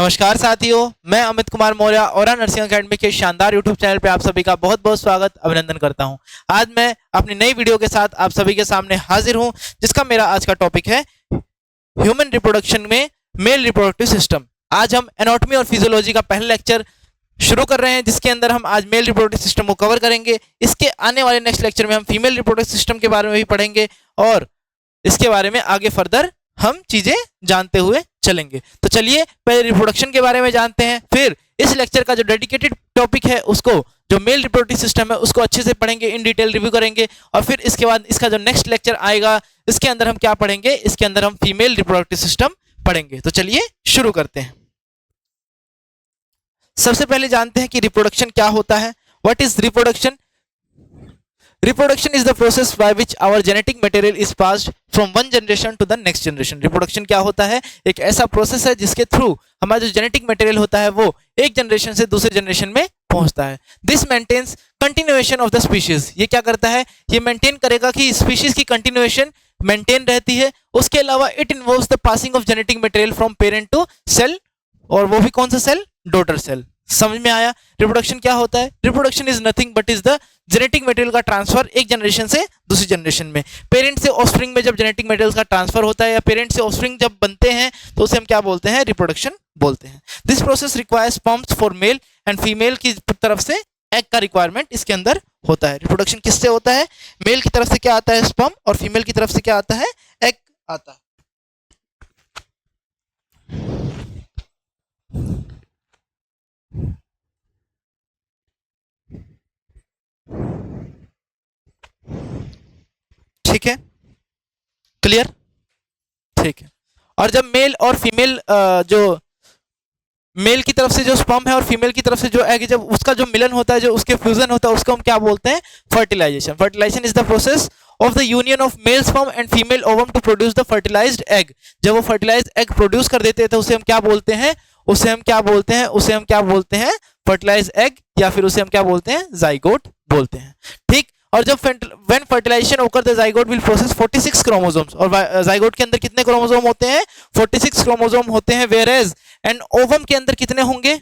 नमस्कार साथियों, मैं अमित कुमार मौर्य और नर्सिंग अकेडमी के शानदार यूट्यूब चैनल पे आप सभी का बहुत बहुत स्वागत अभिनंदन करता हूं। आज मैं अपनी नई वीडियो के साथ आप सभी के सामने हाजिर हूं, जिसका मेरा आज का टॉपिक है ह्यूमन रिप्रोडक्शन में मेल रिप्रोडक्टिव सिस्टम। आज हम एनाटॉमी और फिजियोलॉजी का पहला लेक्चर शुरू कर रहे हैं, जिसके अंदर हम आज मेल रिप्रोडक्टिव सिस्टम को कवर करेंगे। इसके आने वाले नेक्स्ट लेक्चर में हम फीमेल रिप्रोडक्टिव सिस्टम के बारे में भी पढ़ेंगे और इसके बारे में आगे फर्दर हम चीजें जानते हुए चलेंगे। तो चलिए पहले रिप्रोडक्शन के बारे में जानते हैं, फिर इस लेक्चर का जो डेडिकेटेड टॉपिक है उसको, जो मेल रिप्रोडक्टिव सिस्टम है, उसको अच्छे से पढ़ेंगे, इन डिटेल रिव्यू करेंगे और फिर इसके बाद इसका जो नेक्स्ट लेक्चर आएगा इसके अंदर हम क्या पढ़ेंगे, इसके अंदर हम फीमेल रिप्रोडक्टिव सिस्टम पढ़ेंगे। तो चलिए शुरू करते हैं। सबसे पहले जानते हैं कि रिप्रोडक्शन क्या होता है। What is reproduction? Reproduction is the process by which our genetic material is passed from one generation to the next generation. Reproduction क्या होता है? एक ऐसा प्रोसेस है जिसके थ्रू हमारा जो जेनेटिक मटेरियल होता है वो एक जनरेशन से दूसरे जनरेशन में पहुंचता है। This maintains continuation of the species. ये क्या करता है? ये मेंटेन करेगा कि स्पीशीज की कंटिन्यूएशन मेंटेन रहती है। उसके अलावा it involves the passing of genetic material from parent to cell, और वो भी कौन सा सेल? Daughter cell. समझ में आया? रिप्रोडक्शन क्या होता है? Reproduction is nothing but is the genetic material का ट्रांसफर एक जनरेशन से दूसरी जनरेशन में। पेरेंट से ऑफस्प्रिंग में जब जेनेटिक मटेरियल का ट्रांसफर होता है या पेरेंट से ऑफस्प्रिंग जब बनते हैं तो उसे हम क्या बोलते हैं? रिप्रोडक्शन बोलते हैं। This process requires sperms for male and female की तरफ से एग का रिक्वायरमेंट इसके अंदर होता है। रिप्रोडक्शन किससे होता है? मेल की तरफ से क्या आता है? स्पर्म, और फीमेल की तरफ से क्या आता है? एग आता है। ठीक है, क्लियर? ठीक है। और जब मेल और फीमेल जो मेल की तरफ से जो स्पर्म है और फीमेल की तरफ से जो एग है, जब उसका जो मिलन होता है, जो उसके फ्यूजन होता है, उसको हम क्या बोलते हैं? Fertilisation. Fertilisation is the process of the union of male sperm and female ovum to produce the fertilised egg. जब वो फर्टिलाइज्ड एग प्रोड्यूस कर देते हैं तो उसे हम क्या बोलते हैं? उसे हम क्या बोलते हैं? उसे हम क्या बोलते हैं? फर्टिलाइज्ड एग, या फिर उसे हम क्या बोलते हैं? जाइगोट बोलते हैं। ठीक। और जब व्हेन फर्टिलाइजेशन ओकर the zygote will process 46 chromosomes, और जाइगोट के अंदर कितने क्रोमोसोम होते हैं? 46 क्रोमोसोम होते हैं। वेयरएज एंड ओवम के अंदर कितने होंगे?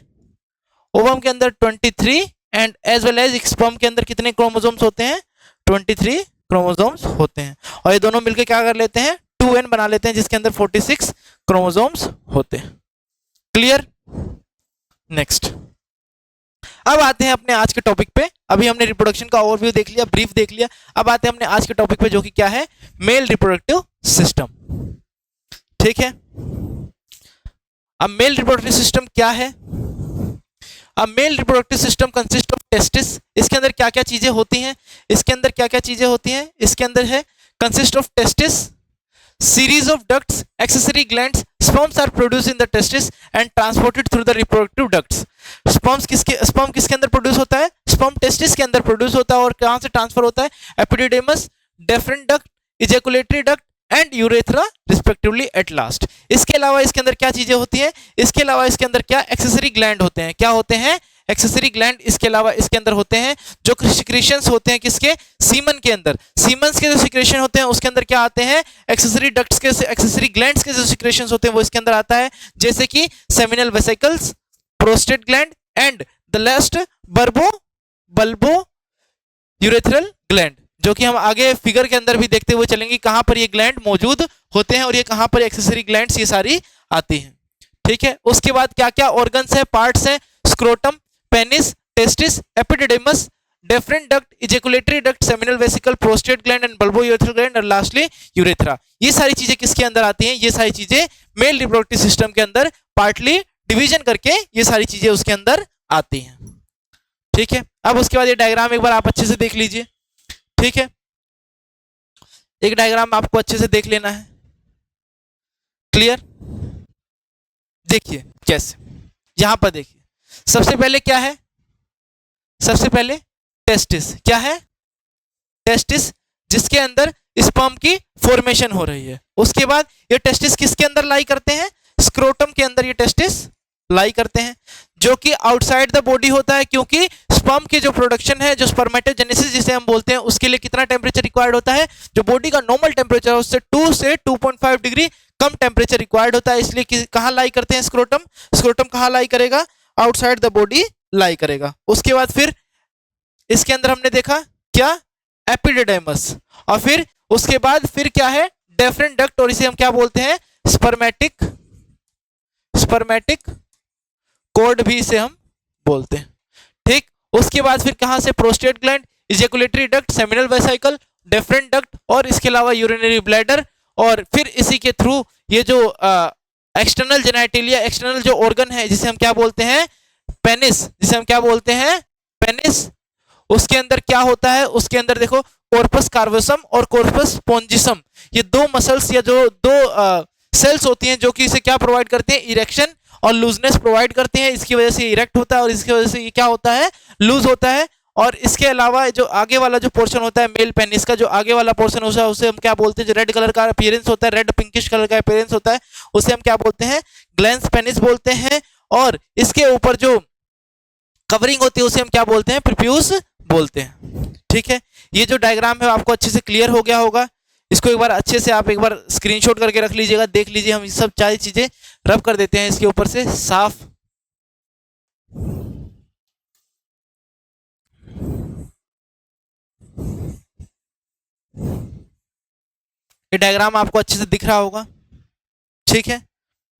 ओवम के अंदर 23, and as well as sperm के अंदर कितने क्रोमोसोम्स होते हैं? 23 क्रोमोसोम्स होते हैं। और ये दोनों मिलकर क्या कर लेते हैं? 2n बना लेते हैं, जिसके अंदर 46 क्रोमोसोम्स होते हैं। क्लियर? नेक्स्ट, अब आते हैं अपने आज के टॉपिक पे। अभी हमने रिप्रोडक्शन का ओवरव्यू देख लिया, ब्रीफ देख लिया। अब आते हैं अपने आज के टॉपिक पे, जो कि क्या है? Male reproductive system. ठीक है। अब मेल रिप्रोडक्टिव सिस्टम क्या है? अब male reproductive system consist of testis. इसके अंदर क्या क्या चीजें होती हैं? इसके अंदर क्या क्या चीजें होती हैं? इसके अंदर है consist of testis, series of ducts, accessory glands. Sperms are produced in the testis and transported through the reproductive ducts. Sperm किसके अंदर प्रोड्यूस होता है? स्पर्म टेस्टिस के अंदर प्रोड्यूस होता है। और कहां से ट्रांसफर होता है? Epididymis, deferent duct, ejaculatory duct and urethra respectively at last. इसके अलावा इसके अंदर क्या चीजें होती हैं? इसके अलावा इसके अंदर क्या एक्सेसरी ग्लैंड होते हैं? क्या होते हैं? Accessory gland. इसके अलावा इसके अंदर होते हैं जो सिक्रेशंस होते हैं, किसके? सीमन के अंदर। सीमन्स के जो सिक्रेशन होते हैं उसके अंदर क्या आते हैं? एक्सेसरी डक्ट्स के, एक्सेसरी ग्लैंड्स के जो सिक्रेशंस होते हैं वो इसके अंदर आता है, जैसे कि seminal vesicles, prostate gland and the last bulbo urethral gland, जो कि हम आगे फिगर के अंदर भी देखते हुए चलेंगे कहां पर ये ग्लैंड मौजूद होते हैं और ये कहां पर एक्सेसरी ग्लैंड्स ये सारी आती हैं। ठीक है। उसके बाद क्या क्या ऑर्गन्स है, पार्ट्स हैं? Scrotum, penis, testis, epididymis, deferent duct, ejaculatory duct, seminal vesicle, prostate gland and bulbourethral gland, और लास्टली यूरेथ्रा। ये सारी चीजें किसके अंदर आती हैं? ये सारी चीजें मेल रिप्रोडक्टिव सिस्टम के अंदर पार्टली डिवीजन करके ये सारी चीजें उसके अंदर आती हैं। ठीक है। अब उसके बाद ये डायग्राम एक बार आप अच्छे से देख लीजिए। ठीक है, एक डायग्राम आपको अच्छे से देख लेना है। क्लियर? देखिए कैसे, यहां पर देखिए। सबसे पहले क्या है? सबसे पहले टेस्टिस। क्या है? टेस्टिस, जिसके अंदर स्पर्म की फॉर्मेशन हो रही है। उसके बाद ये टेस्टिस किसके अंदर लाई करते हैं? स्क्रोटम के अंदर ये टेस्टिस लाई करते हैं, जो कि आउटसाइड द बॉडी होता है, क्योंकि स्पर्म की जो प्रोडक्शन है, जो स्पर्मेटोजेनेसिस जिसे हम बोलते हैं, उसके लिए कितना टेम्परेचर रिक्वायर्ड होता है? जो बॉडी का नॉर्मल टेम्परेचर है उससे 2 से 2.5 डिग्री कम टेम्परेचर रिक्वायर्ड होता है, इसलिए कहाँ लाई करते हैं स्क्रोटम, स्क्रोटम कहाँ लाई करेगा, आउटसाइड द बॉडी लाई करेगा। उसके बाद फिर इसके अंदर हमने देखा क्या, एपिडिडाइमस, और फिर उसके बाद फिर क्या है, डेफरेंट डक्ट, और इसे हम क्या बोलते हैं, स्पर्मेटिक, स्पर्मेटिक कॉर्ड भी इसे हम बोलते हैं। ठीक, उसके बाद फिर कहां से, prostate gland, ejaculatory duct, seminal vesicle, deferent duct, और इसके अलावा यूरिनरी ब्लैडर, और फिर इसी के थ्रू ये जो एक्सटर्नल जेनिटलिया, एक्सटर्नल जो ऑर्गन है जिसे हम क्या बोलते हैं, पेनिस, जिसे हम क्या बोलते हैं, पेनिस, उसके अंदर क्या होता है, उसके अंदर देखो कॉर्पस कार्वोसम और कॉर्पस स्पोंजिसम, ये दो मसल्स या जो दो सेल्स होती हैं जो कि इसे क्या प्रोवाइड करते हैं, इरेक्शन और लूजनेस प्रोवाइड करते हैं। इसकी वजह से इरेक्ट होता है और इसकी वजह से ये क्या होता है, लूज होता है। और इसके अलावा जो आगे वाला जो पोर्शन होता है मेल पेनिस का, जो आगे वाला पोर्शन होता है उसे हम क्या बोलते हैं, जो रेड कलर का अपीयरेंस होता है, रेड पिंकिश कलर का अपीयरेंस होता है, उसे हम क्या बोलते हैं, ग्लैंस पेनिस बोलते हैं। और इसके ऊपर जो कवरिंग होती है उसे हम क्या बोलते हैं, प्रीप्यूस बोलते हैं। ठीक है, ये जो डायग्राम है आपको अच्छे से क्लियर हो गया होगा। इसको एक बार अच्छे से आप एक बार स्क्रीनशॉट करके रख लीजिएगा, देख लीजिए, हम सब सारी चीजें रब कर देते हैं इसके ऊपर से साफ। ये डायग्राम आपको अच्छे से दिख रहा होगा। ठीक है,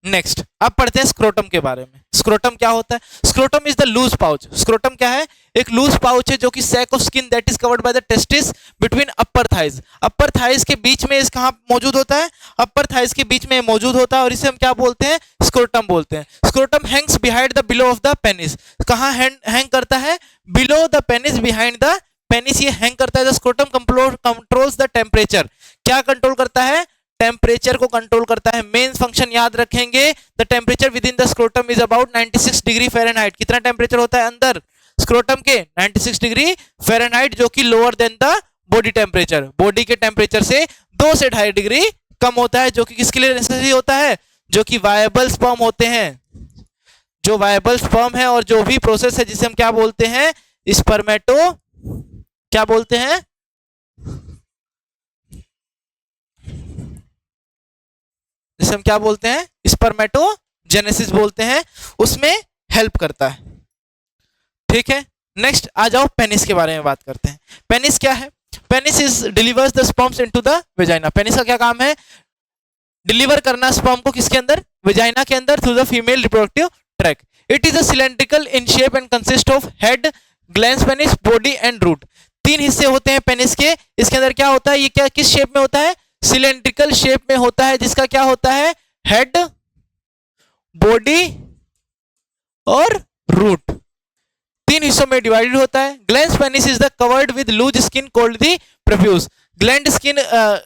नेक्स्ट अब पढ़ते हैं स्क्रोटम के बारे में। स्क्रोटम क्या होता है, scrotum is the loose pouch. Scrotum क्या है, एक लूज पाउच है जो कि sac of skin that is covered by the testis between upper thighs. Upper thighs के बीच में इस कहां मौजूद होता है, अपर थाइज के बीच में मौजूद होता है, और इसे हम क्या बोलते हैं, स्क्रोटम बोलते हैं। Scrotum Hanks behind the below of the penis. कहां हैंग करता है, below the penis, behind the penis ये हैंग करता है। The scrotum controls the temperature. क्या कंट्रोल करता है, टेम्परेचर को कंट्रोल करता है। मेन फंक्शन याद रखेंगे, the temperature with in the scrotum is about 96 degree Fahrenheit. कितना टेम्परेचर होता है अंदर स्क्रोटम के, 96 डिग्री फ़ारेनहाइट, जो कि lower than the body temperature. Body के टेम्परेचर से 2 से 2.5 डिग्री कम होता है, जो कि किसके लिए नेसेसरी होता है, जो कि वायबल स्पर्म होते हैं। जो वायबल स्पर्म है और जो भी प्रोसेस है जिसे हम क्या बोलते हैं, स्पर्मेटो, क्या बोलते हैं, जिसे हम क्या बोलते हैं, स्पर्मेटोजेनेसिस बोलते हैं, उसमें हेल्प करता है। ठीक है, नेक्स्ट आ जाओ पेनिस के बारे में बात करते हैं। पेनिस क्या है, penis is delivers the sperms into the vagina. Penis का क्या काम है, डिलीवर करना स्पर्म को किसके अंदर, वेजाइना के अंदर, through the female reproductive tract. It is a cylindrical in shape and consist of head, glans penis, body and root. 3 हिस्से होते हैं पेनिस के। इसके अंदर क्या होता है, ये क्या किस शेप में होता है, सिलेंड्रिकल शेप में होता है, जिसका क्या होता है, हेड, बॉडी और रूट। 3 हिस्सों में डिवाइडेड होता है। Glans penis is the covered with loose skin called the prepuce. Gland skin,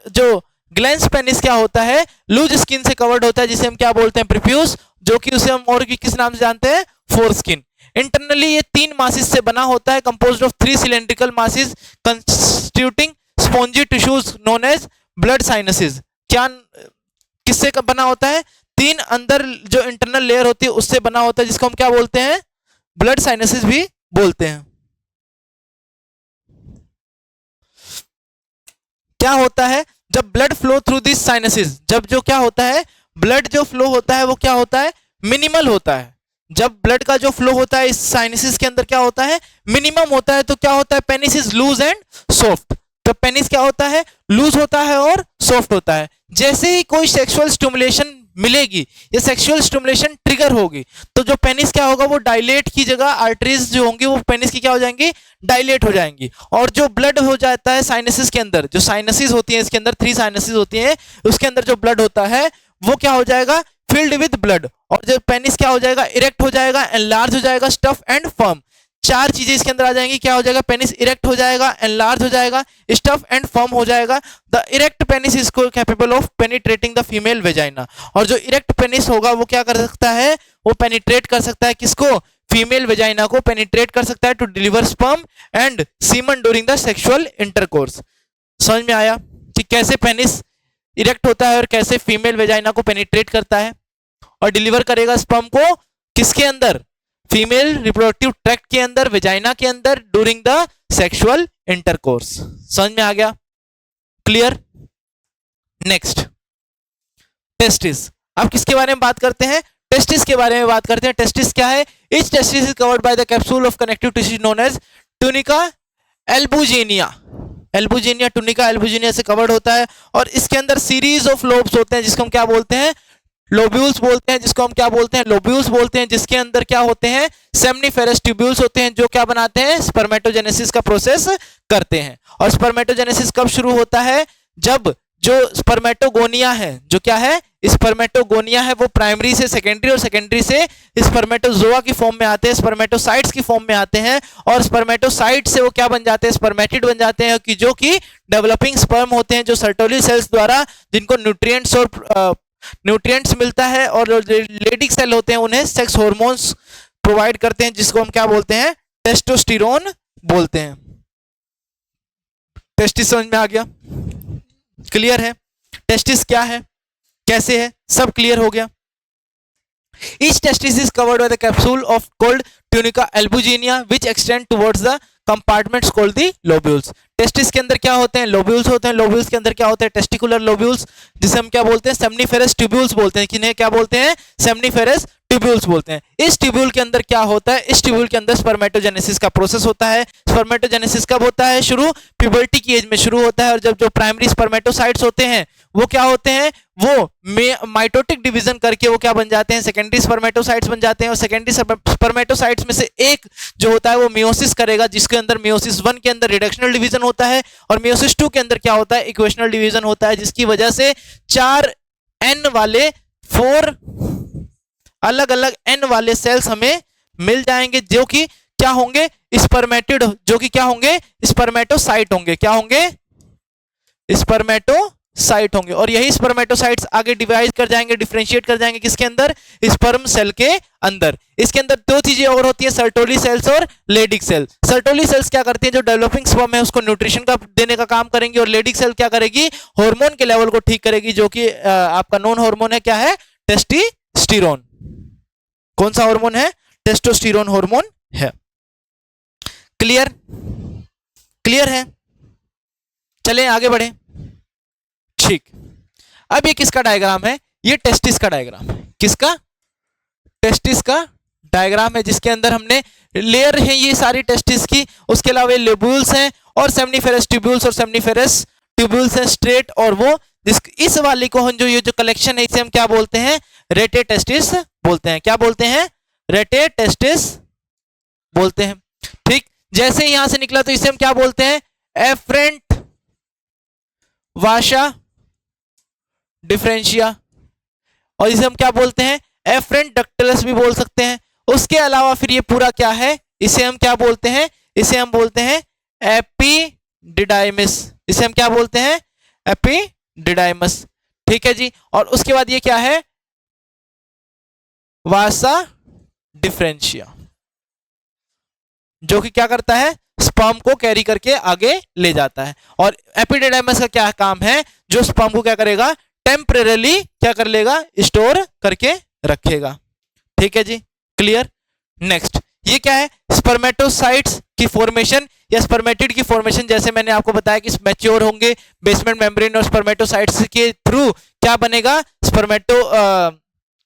जो ग्लैंस पेनिस क्या होता है, लूज स्किन से कवर्ड होता है, जिसे हम क्या बोलते हैं, प्रेफ्यूज, जो कि उसे हम और किस नाम से जानते हैं, फोर स्किन। इंटरनली ये 3 मासिस से बना होता है, composed of 3 cylindrical masses constituting spongy tissues known as blood sinuses. क्या किससे बना होता है, 3 अंदर जो इंटरनल लेयर होती है उससे बना होता है, जिसको हम क्या बोलते हैं, ब्लड साइनसेस भी बोलते हैं। क्या होता है, जब blood flow through this sinuses, जब जो क्या होता है, ब्लड जो फ्लो होता है वो क्या होता है, मिनिमल होता है। जब ब्लड का जो फ्लो होता है इस साइनसेस के अंदर क्या होता है, मिनिमम होता है, तो क्या होता है, penis is loose and soft. तो पेनिस क्या होता है, लूज होता है और सॉफ्ट होता है। जैसे ही कोई सेक्सुअल स्टिमुलेशन मिलेगी या सेक्सुअल स्टिमुलेशन ट्रिगर होगी, तो जो पेनिस क्या होगा, वो डायलेट की जगह आर्टरीज जो होंगी वो पेनिस की क्या हो जाएंगी, डायलेट हो जाएंगी। और जो ब्लड हो जाता है साइनसेस के अंदर, जो साइनसेस होती हैं इसके अंदर 3 साइनसेस होती हैं, उसके अंदर जो ब्लड होता है वो क्या हो जाएगा, फिल्ड विद ब्लड। और जो पेनिस क्या हो जाएगा, इरेक्ट हो जाएगा, एनलार्ज हो जाएगा, स्टफ एंड फर्म। 4 चीजें इसके अंदर आ जाएंगी। क्या हो जाएगा, पेनिस इरेक्ट हो जाएगा, एनलार्ज हो जाएगा, स्टफ एंड फर्म हो जाएगा। The erect penis is capable of penetrating the female vagina. और जो इरेक्ट पेनिस होगा वो क्या कर सकता है, वो पेनिट्रेट कर सकता है किसको, फीमेल वेजाइना को पेनिट्रेट कर सकता है to deliver sperm and semen during the sexual intercourse. समझ में आया कि कैसे पेनिस इरेक्ट होता है और कैसे फीमेल वेजाइना को पेनिट्रेट करता है और डिलीवर करेगा स्पर्म को किसके अंदर, फीमेल रिप्रोडक्टिव ट्रैक्ट के अंदर, वेजाइना के अंदर, ड्यूरिंग द सेक्सुअल इंटरकोर्स। समझ में आ गया, क्लियर। Next testis. अब किसके बारे में बात करते हैं? टेस्टिस के बारे में बात करते हैं। टेस्टिस क्या है? Each testis is covered by the capsule of connective tissue known as tunica albuginea. Albuginea, tunica albuginea से कवर्ड होता है और इसके अंदर सीरीज ऑफ लोब्स होते हैं जिसको हम क्या बोलते हैं? लोब्यूल्स बोलते हैं, जिसको हम क्या बोलते हैं? लोब्यूल्स बोलते हैं, जिसके अंदर क्या होते हैं? सेमनीफेरस ट्यूब्यूल्स होते हैं जो क्या बनाते हैं? स्पर्मेटोजेनेसिस का प्रोसेस करते हैं। और स्पर्मेटोजेनेसिस कब शुरू होता है? जब जो स्पर्मेटोगोनिया है, जो क्या है? स्पर्मेटोगोनिया है, वो प्राइमरी से सेकेंडरी और सेकेंडरी से स्पर्मेटोजोआ की फॉर्म में आते हैं, स्पर्मेटोसाइट्स की फॉर्म में आते हैं और स्पर्मेटोसाइट से वो क्या बन जाते हैं? स्पर्मेटिड बन जाते हैं, कि जो कि डेवलपिंग स्पर्म होते हैं, जो सर्टोली सेल्स द्वारा जिनको न्यूट्रिएंट्स मिलता है और लेडिक सेल होते हैं उन्हें सेक्स हार्मोन्स प्रोवाइड करते हैं, जिसको हम क्या बोलते हैं? टेस्टोस्टेरोन बोलते हैं। टेस्टिस समझ में आ गया? क्लियर है? टेस्टिस क्या है, कैसे है, सब क्लियर हो गया। Each testis is covered by the capsule of called tunica albuginea which extend towards the compartments called the lobules। Testis के अंदर क्या होते हैं? लोब्यूल्स होते हैं। लोब्यूल्स के अंदर क्या होते हैं? टेस्टिकुलर लोब्यूल्स, जिसे हम क्या बोलते हैं? सेमनीफेरस ट्यूब्यूल्स बोलते हैं। किन्हें क्या बोलते हैं? सेमनीफेरस ट्यूब्यूल्स बोलते हैं। इस ट्यूब्यूल के अंदर क्या होता है? इस ट्यूब्यूल के अंदर स्पर्मेटोजेनेसिस का प्रोसेस होता है। स्पर्मेटोजेनेसिस कब होता है? शुरू प्यूबर्टी की एज में शुरू होता है। और जब जो प्राइमरी स्पर्मेटोसाइट्स होते हैं वो क्या होते हैं? वो माइटोटिक डिवीजन करके वो क्या बन जाते हैं? सेकेंडरी स्पर्मेटोसाइट्स बन जाते हैं। और सेकेंडरी स्पर्मेटोसाइट्स में से एक जो होता है वो मियोसिस करेगा, जिसके अंदर मियोसिस 1 के अंदर रिडक्शनल डिवीजन होता है और मियोसिस 2 के अंदर क्या होता है? इक्वेशनल डिवीजन होता है, जिसकी वजह से 4 n वाले 4 अलग अलग n वाले सेल्स हमें मिल जाएंगे, जो कि क्या होंगे? स्पर्मेटिड, जो कि क्या होंगे? स्पर्मेटोसाइट होंगे। क्या होंगे? स्पर्मेटोसाइट होंगे। और यही स्पर्मेटोसाइट्स आगे डिवाइड कर जाएंगे, डिफरेंशिएट कर जाएंगे किसके अंदर? स्पर्म सेल के अंदर। इसके अंदर दो चीजें और होती है, सर्टोली सेल्स और लेडिक सेल। सर्टोली सेल्स क्या करती हैं? जो डेवलपिंग स्पर्म है उसको न्यूट्रिशन का देने का काम करेंगी और लेडिक सेल क्या करेगी? हार्मोन के लेवल को ठीक करेगी, जो कि आपका नॉन हार्मोन है। क्या है? टेस्टोस्टेरोन। कौन सा हार्मोन है? टेस्टोस्टेरोन हार्मोन है। क्लियर? क्लियर है? चलें आगे बढ़े। ठीक, अब ये किसका डायग्राम है? ये टेस्टिस का डायग्राम है। किसका? टेस्टिस का डायग्राम है, जिसके अंदर हमने लेयर है ये सारी टेस्टिस की, उसके अलावा लोब्यूल्स हैं और सेमनीफेरस ट्यूब्यूल्स और सेमनीफेरस ट्यूब्यूल्स हैं स्ट्रेट। और वो इस वाली को हम ये जो कलेक्शन है इसे हम क्या बोलते हैं? रेटे टेस्टिस बोलते हैं। क्या बोलते हैं? रेटे टेस्टिस बोलते हैं। ठीक, जैसे यहां से निकला तो इसे हम क्या बोलते हैं? Efferent vasa deferentia. और इसे हम क्या बोलते हैं? एफरेंट डक्टिलस भी बोल सकते हैं। उसके अलावा फिर ये पूरा क्या है? इसे हम क्या बोलते हैं? इसे हम बोलते हैं एपिडिडाइमिस। इसे हम क्या बोलते हैं? एपिडिडाइमस। ठीक है जी। और उसके बाद ये क्या है? वासा डिफरेंशिया, जो कि क्या करता है? स्पर्म को कैरी करके आगे ले जाता है। और एपिडिडाइमस का क्या काम है? जो स्पर्म को क्या करेगा? टेम्परेरी क्या कर लेगा? स्टोर करके रखेगा। ठीक है जी, क्लियर। नेक्स्ट, ये क्या है? स्पर्मेटोसाइट्स की फॉर्मेशन या स्पर्मेटिड की फॉर्मेशन। जैसे मैंने आपको बताया कि मैच्योर होंगे बेसमेंट मेम्ब्रेन और स्पर्मेटोसाइट्स के थ्रू क्या बनेगा?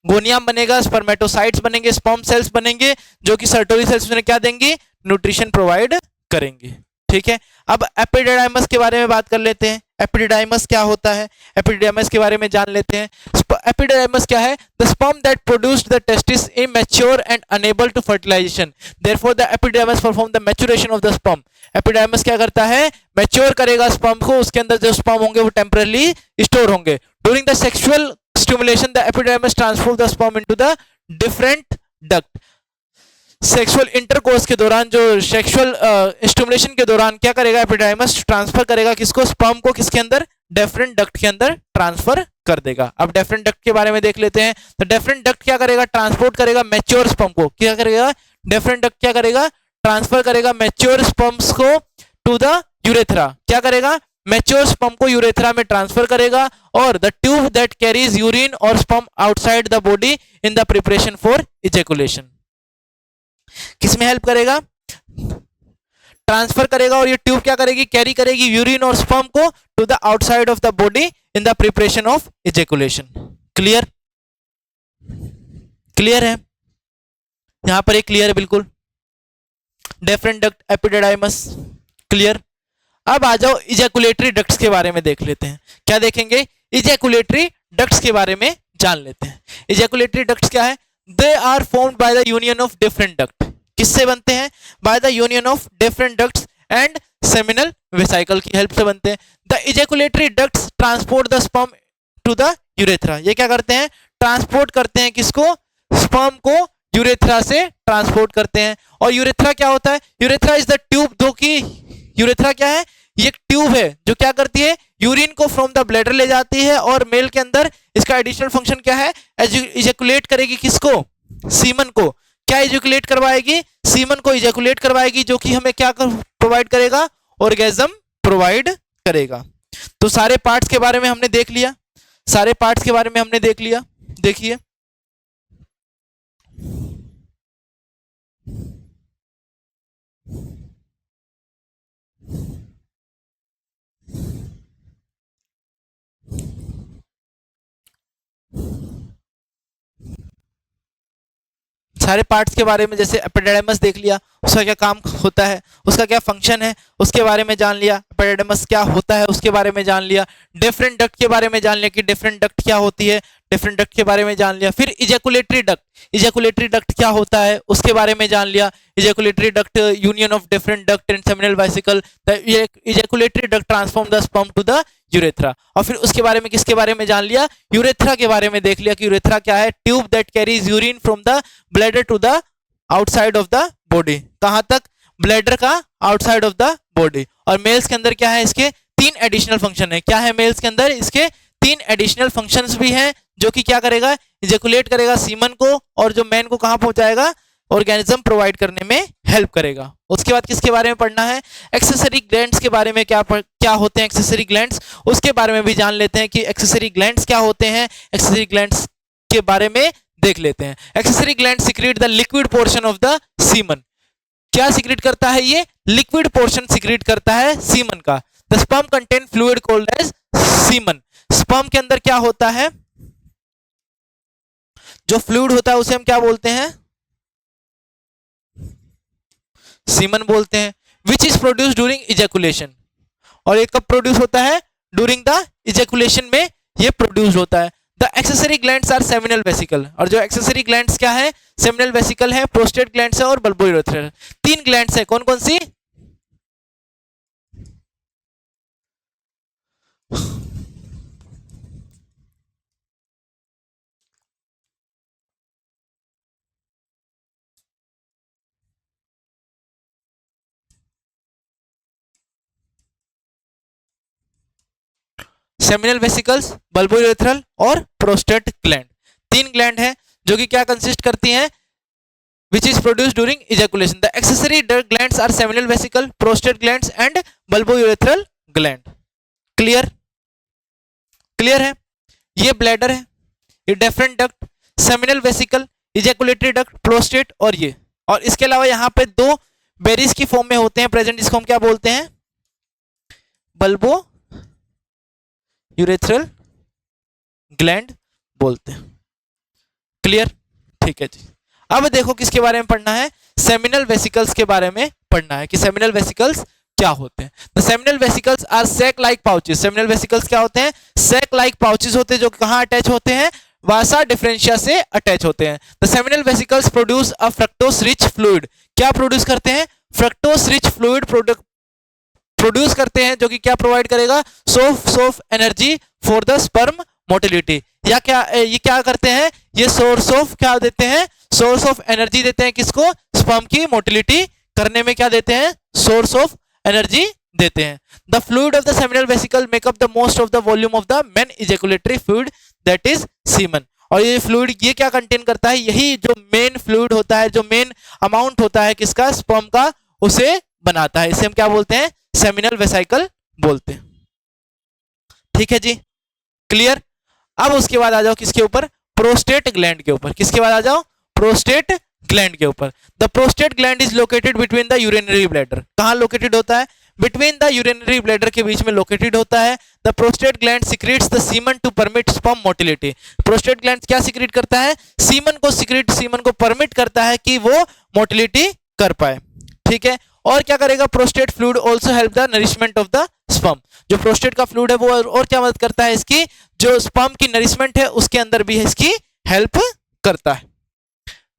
गोनियम बनेगा, स्पर्मेटोसाइट्स बनेंगे, स्पर्म सेल्स बनेंगे, जो कि सर्टोली सेल्स में क्या देंगी? न्यूट्रिशन प्रोवाइड करेंगे। ठीक है, अब एपिडिडाइमस के बारे में बात कर लेते हैं। एपिडिडाइमस क्या होता है? एपिडिडाइमस के बारे में जान लेते हैं। एपिडिडाइमस क्या है? The sperm that produced the testis immature and unable to fertilization, therefore the epididymis perform the maturation of the sperm. Epididymis क्या करता है? मैच्योर करेगा स्पर्म को, उसके अंदर जो स्पर्म होंगे वो टेम्परेरी स्टोर होंगे। During the sexual stimulation the epididymis transform the sperm into the different duct. Sexual intercourse के दौरान, जो सेक्सुअल स्टिमुलेशन के दौरान क्या करेगा? एपिडिडाइमस ट्रांसफर करेगा किसको? स्पर्म को किसके अंदर? डेफरेंट डक्ट के अंदर ट्रांसफर कर देगा। अब डेफरेंट डक्ट के बारे में देख लेते हैं। तो डेफरेंट डक्ट क्या करेगा? ट्रांसपोर्ट करेगा मैच्योर स्पर्म को। क्या करेगा? डेफरेंट डक्ट क्या करेगा? ट्रांसफर करेगा मैच्योर स्पर्म्स को टू द यूरेथ्रा। क्या करेगा? मैच्योर स्पर्म को यूरेथ्रा में ट्रांसफर करेगा। और the tube that carries urine और sperm outside the body in the preparation for ejaculation, किसमें हेल्प करेगा? ट्रांसफर करेगा। और ये ट्यूब क्या करेगी? कैरी करेगी यूरिन और स्पर्म को to the outside of the body in the preparation of ejaculation. Clear? Clear है? यहां पर एक क्लियर है बिल्कुल। Deferent duct, epididymis, clear. अब आ जाओ इजैकुलेटरी डक्ट्स के बारे में देख लेते हैं। क्या देखेंगे? इजैकुलेटरी डक्ट्स के बारे में जान लेते हैं। इजैकुलेटरी डक्ट्स क्या है? They are formed by the union of different duct. किससे बनते हैं? By the union of different ducts and seminal vesicle की हेल्प से बनते हैं। The ejaculatory ducts transport the sperm to the urethra. ये क्या करते हैं? ट्रांसपोर्ट करते हैं किसको? स्पर्म को यूरेथ्रा से ट्रांसपोर्ट करते हैं। और यूरेथ्रा क्या होता है? यूरेथ्रा इज द ट्यूब, जो कि यूरेथ्रा क्या है? ये एक ट्यूब है जो क्या करती है? यूरिन को फ्रॉम द ब्लैडर ले जाती है। और मेल के अंदर इसका एडिशनल फंक्शन क्या है? इजैकुलेट करेगी किसको? सीमन को। क्या इजैकुलेट करवाएगी? सीमन को इजैकुलेट करवाएगी, जो कि हमें क्या प्रोवाइड करेगा? ऑर्गेज्म प्रोवाइड करेगा। तो सारे पार्ट्स के बारे में हमने देख लिया, सारे पार्ट्स के बारे में हमने देख लिया। देखिए सारे पार्ट्स के बारे में, जैसे एपिडिडाइमस देख लिया, उसका क्या काम होता है, उसका क्या फंक्शन है, उसके बारे में जान लिया। एपिडिडाइमस क्या होता है उसके बारे में जान लिया। डिफरेंट डक्ट के बारे में जान लिया कि डिफरेंट डक्ट क्या होती है, डिफरेंट डक्ट के बारे में जान लिया। फिर इजैकुलेटरी डक्ट, इजैकुलेटरी डक्ट क्या होता है उसके बारे में जान लिया। Ejaculatory duct union of different duct and seminal vesicle, the ejaculatory duct transform the sperm to the urethra. और फिर उसके बारे में किसके बारे में जान लिया? यूरेथ्रा के बारे में देख लिया कि यूरेथ्रा क्या है? Tube that carries urine from the bladder to the outside of the body. कहां तक? ब्लैडर का आउटसाइड ऑफ द बॉडी। और मेल्स के अंदर क्या है? इसके 3 एडिशनल फंक्शन है। क्या है मेल्स के अंदर? इसके 3 एडिशनल फंक्शंस भी हैं, जो कि क्या करेगा? इजैकुलेट करेगा सीमन को, और जो मैन को कहां पहुंचाएगा? ऑर्गेनिज्म प्रोवाइड करने में हेल्प करेगा। उसके बाद किसके बारे में पढ़ना है? एक्सेसरी ग्लैंड्स के बारे में। क्या होते हैं एक्सेसरी ग्लैंड्स, उसके बारे में भी जान लेते हैं कि एक्सेसरी ग्लैंड्स क्या होते हैं। एक्सेसरी ग्लैंड्स के बारे में देख लेते हैं। Accessory gland secret the liquid portion of the semen. क्या सीक्रेट करता है ये? लिक्विड पोर्शन सीक्रेट करता है सीमन का। The sperm contain fluid called as semen. Sperm के अंदर क्या होता है? जो फ्लूइड होता है उसे हम क्या बोलते हैं? सीमन बोलते हैं। Which is produce during ejaculation. और ये कब प्रोड्यूस होता है? ड्यूरिंग द इजैकुलेशन में ये प्रोड्यूस होता है। The accessory glands are seminal vesicle. और जो एक्सेसरी ग्लैंड्स क्या है? सेमिनल वेसिकल है, प्रोस्टेट ग्लैंड्स है और बल्बोयूरेथ्रल। 3 ग्लैंड्स है। कौन कौन सी? सेमिनल वेसिकल्स, बल्बोयूरेथ्रल और प्रोस्टेट ग्लैंड। 3 ग्लैंड है जो कि क्या कंसिस्ट करती हैं? which is produced during ejaculation. The accessory glands are seminal vesicle, prostate glands and bulbourethral gland. Clear? Clear है? ये ब्लैडर है, ये deferent duct, seminal vesicle, ejaculatory duct, prostate और ये। और इसके अलावा यहाँ पे 2 बेरीज की फॉर्म में होते हैं प्रेजेंट, जिसको हम क्या बोलते हैं? बल्बो यूरेथ्रल ग्लैंड बोलते हैं। क्लियर? ठीक है जी। अब देखो किसके बारे में पढ़ना है? सेमिनल वेसिकल्स के बारे में पढ़ना है कि सेमिनल वेसिकल्स क्या होते हैं। The seminal vesicles are sac like pouches. Seminal vesicles क्या होते हैं? सैक लाइक पाउचेस होते हैं, जो कहां अटैच होते हैं? वासा डिफरेंशिया से अटैच होते हैं। The seminal vesicles produce a fructose rich fluid. क्या प्रोड्यूस करते हैं? फ्रक्टोस रिच फ्लूइड प्रोड्यूस करते हैं, जो कि क्या प्रोवाइड करेगा? Source of energy for the sperm motility. या क्या ये क्या करते हैं? ये सोर्स ऑफ क्या देते हैं? सोर्स ऑफ एनर्जी देते हैं। किसको? स्पर्म की मोटिलिटी करने में क्या देते हैं? सोर्स ऑफ एनर्जी देते हैं। The fluid of the seminal vesicle make up the most of the volume of the main ejaculatory fluid, that is semen. और ये फ्लूइड ये क्या कंटेन करता है? यही जो मेन फ्लूइड होता है, जो मेन अमाउंट होता है किसका? स्पर्म का, उसे बनाता है। इसे हम क्या बोलते हैं? सेमिनल वेसिकल बोलते हैं। ठीक है जी, क्लियर? अब उसके बाद आ जाओ किसके ऊपर? प्रोस्टेट ग्लैंड के ऊपर। किसके बाद आ जाओ? प्रोस्टेट ग्लैंड के ऊपर। The prostate gland is located between the urinary bladder. कहां लोकेटेड होता है? बिटवीन द यूरिनरी ब्लैडर के बीच में लोकेटेड होता है। The prostate gland secretes the semen to permit sperm motility. Prostate gland क्या सिक्रीट करता है? सीमन को परमिट करता है कि वो मोटिलिटी कर पाए। ठीक है, और क्या करेगा? Prostate fluid also help the nourishment of the sperm. जो प्रोस्टेट का फ्लूइड है वो और क्या मदद करता है? इसकी जो स्पर्म की नरिशमेंट है उसके अंदर भी इसकी हेल्प करता है।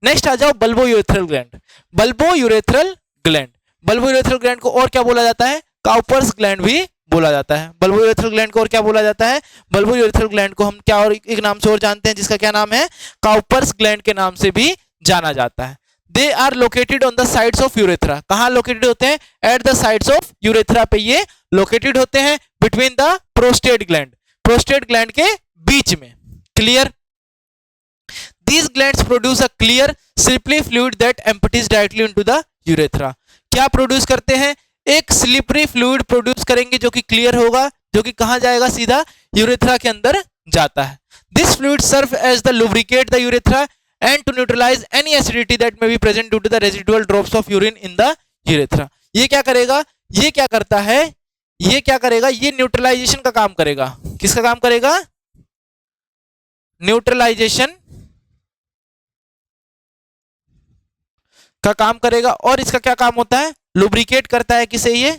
नेक्स्ट आ जाओ bulbo urethral gland. Bulbo urethral gland, bulbo urethral gland को और क्या बोला जाता है? काउपर्स ग्लैंड भी बोला जाता है। बल्बो यूरेथ्रल ग्लैंड को और क्या बोला जाता है? बल्बो यूरेथ्रल ग्लैंड को हम क्या और एक नाम से और जानते हैं, जिसका क्या नाम है? काउपर्स ग्लैंड के नाम से भी जाना जाता है। They are located on the sides of urethra. कहां लोकेटेड होते हैं? At the sides of urethra पे ये लोकेटेड होते हैं, between the prostate gland, prostate gland के बीच में। Clear? These glands produce a clear slippery fluid that empties directly into the urethra। क्या प्रोड्यूस करते हैं? एक स्लिपरी फ्लूइड प्रोड्यूस करेंगे जो कि क्लियर होगा, जो कि कहां जाएगा? सीधा यूरेथ्रा के अंदर जाता है। This fluid serve as the lubricate the urethra and to neutralize any acidity that may be present due to the residual drops of urine in the urethra। ये क्या करेगा? ये क्या करता है? ये क्या करेगा? ये न्यूट्रलाइजेशन का काम करेगा। किसका काम करेगा? न्यूट्रलाइजेशन का काम करेगा। और इसका क्या काम होता है? लुब्रिकेट करता है। किसे? ये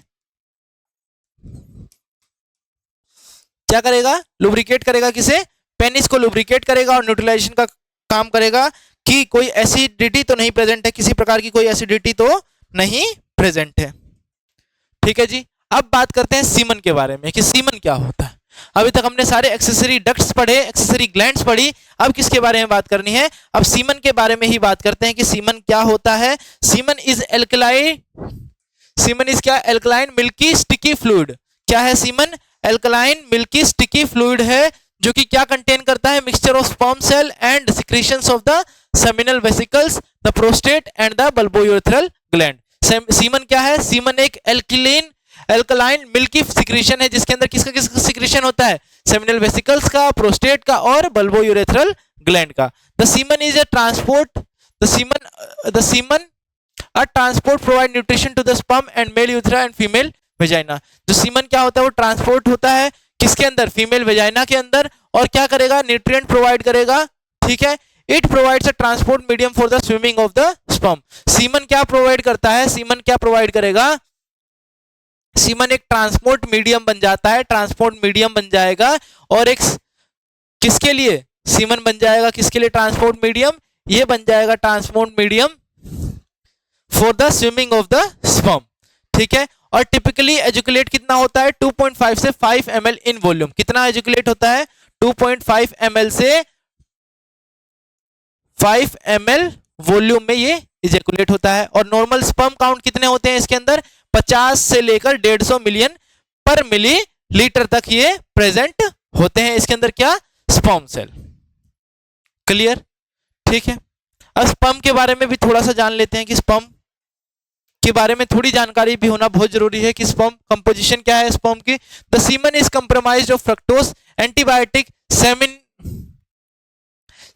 क्या करेगा? लुब्रिकेट करेगा। किसे? पेनिस को लुब्रिकेट करेगा और न्यूट्रलाइजेशन का काम करेगा कि कोई एसिडिटी तो नहीं प्रेजेंट है, किसी प्रकार की कोई एसिडिटी तो नहीं प्रेजेंट है। ठीक है जी, अब बात करते हैं सीमन के बारे में कि सीमन क्या होता है। अभी तक हमने सारे एक्सेसरी डक्ट्स पढ़े, एक्सेसरी ग्लैंड्स पढ़ी, अब किसके बारे में बात करनी है? अब सीमन के बारे में ही बात करते हैं कि सीमन क्या होता है। Semen is alkaline, semen is क्या? Alkaline milky sticky fluid. क्या है semen? Alkaline milky sticky fluid है, जो कि क्या कंटेन करता है? Mixture of sperm cell and secretions of the seminal vesicles, the prostate and the bulbourethral gland. Semen क्या है? सीमन एक एल्कलाइन मिल्की सिक्रीशन है, जिसके अंदर किसका किसका सिक्रीशन होता है? सेमिनल वेसिकल्स का, प्रोस्टेट का और बल्बोयूरेथ्रल ग्लैंड का। The semen is a transport, the semen a transport provide nutrition to the sperm and male urethra and female vagina. जो सीमन क्या होता है? वो ट्रांसपोर्ट होता है किसके अंदर? फीमेल वेजाइना के अंदर। और क्या करेगा? न्यूट्रिएंट प्रोवाइड करेगा। ठीक है, it provides a transport medium for the swimming of the sperm. Semen क्या प्रोवाइड करता है? सीमन क्या प्रोवाइड करेगा? सीमन एक ट्रांसपोर्ट मीडियम बन जाता है, ट्रांसपोर्ट मीडियम बन जाएगा। और एक किसके लिए सीमन बन जाएगा? किसके लिए ट्रांसपोर्ट मीडियम? ये बन जाएगा transport medium for the swimming of the sperm. ठीक है, और टिपिकली एजुकुलेट कितना होता है? 2.5 से 5 ml इन वॉल्यूम। कितना एजुकुलेट होता है? 2.5 ml से 5 ml वॉल्यूम में ये इजेकुलेट होता है। और नॉर्मल स्पर्म काउंट कितने होते हैं इसके अंदर? 50 से लेकर 150 मिलियन पर मिलीलीटर तक ये प्रेजेंट होते हैं इसके अंदर। क्या? Sperm cell. क्लियर? ठीक है, अब स्पर्म के बारे में भी थोड़ा सा जान लेते हैं कि स्पर्म के बारे में थोड़ी जानकारी भी होना बहुत जरूरी है कि स्पर्म कंपोजिशन क्या है स्पर्म की। The semen is compromised of fructose, antibiotic,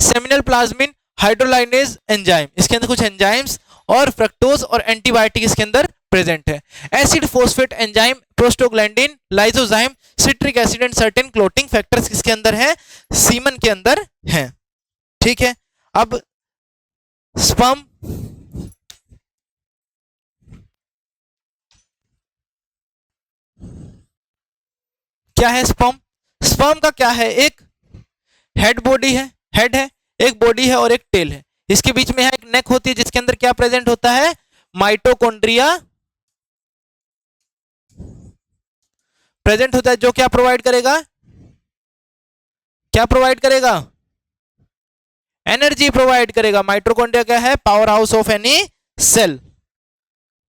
seminal plasmin, hydrolinase enzyme. इसके अंदर कुछ एंजाइम्स और फ्रक्टोज और एंटीबायोटिक इसके अंदर प्रेजेंट है। Acid phosphate enzyme, prostaglandin, lysozyme, citric acid and certain clotting factors किसके अंदर है? सीमन के अंदर हैं। ठीक है, अब स्पर्म क्या है? स्पर्म, स्पर्म का क्या है? एक हेड बॉडी है, हेड है, एक बॉडी है और एक टेल है। इसके बीच में एक नेक होती है जिसके अंदर क्या प्रेजेंट होता है? माइटोकॉन्ड्रिया प्रेजेंट होता है, जो क्या प्रोवाइड करेगा? क्या प्रोवाइड करेगा? एनर्जी प्रोवाइड करेगा। माइटोकॉन्ड्रिया क्या है? Power house of any cell.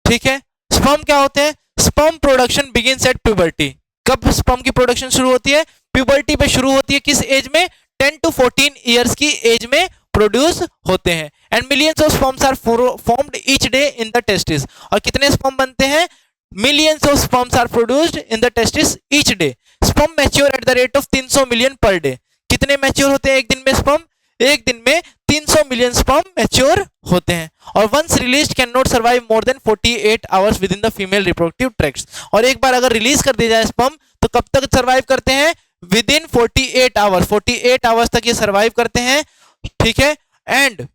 ठीक है, स्पर्म क्या होते हैं? Sperm production begins at puberty. कब स्पर्म की प्रोडक्शन शुरू होती है? प्यूबर्टी पे शुरू होती है। किस एज में? 10 to 14 ईयर्स की एज में प्रोड्यूस होते हैं। And millions of sperms are formed each day in the testis. और कितने स्पर्म बनते हैं? Millions of sperms are produced in the testis each day. Sperm mature at the rate of 300 million per day. कितने mature होते हैं एक दिन में स्पर्म? एक दिन में 300 मिलियन स्पर्म मैच्योर होते हैं। और once release can not survive more than 48 hours within the female reproductive tracts. और एक बार अगर रिलीज कर दिया जाए स्पर्म तो कब तक सर्वाइव करते हैं? विद इन 48 आवर्स, 48 आवर्स तक ये सर्वाइव करते हैं, ठीक है। And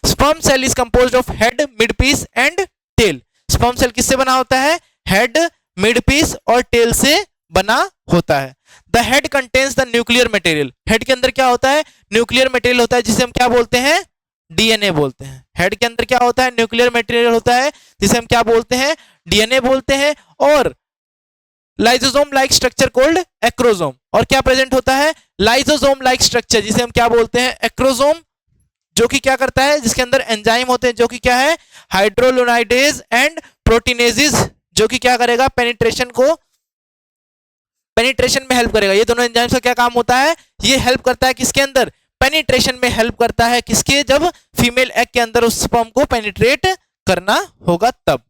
sperm cell is composed of head, mid piece and tail. Sperm cell किससे बना होता है? हेड, मिड पीस और टेल से बना होता है। The head contains the nuclear material. Head के अंदर क्या होता है? न्यूक्लियर मटेरियल होता है, जिसे हम क्या बोलते हैं? डीएनए बोलते हैं। हेड के अंदर क्या होता है? न्यूक्लियर मटेरियल होता है, जिसे हम क्या बोलते हैं? डीएनए बोलते हैं। और lysosome like structure cold acrosome. और क्या प्रेजेंट होता है? लाइसोसोम लाइक स्ट्रक्चर, जिसे हम क्या बोलते हैं? एक्रोसोम, जो कि क्या करता है? जिसके अंदर एंजाइम होते हैं, जो कि क्या है? हाइड्रोलुनाइडेज एंड प्रोटीनेजेस, जो कि क्या करेगा? पेनिट्रेशन में हेल्प करेगा। ये दोनों एंजाइम्स का क्या काम होता है? ये हेल्प करता है किसके अंदर? पेनिट्रेशन में हेल्प करता है। किसके? जब फीमेल एग के अंदर उस स्पर्म को पेनिट्रेट करना होगा तब,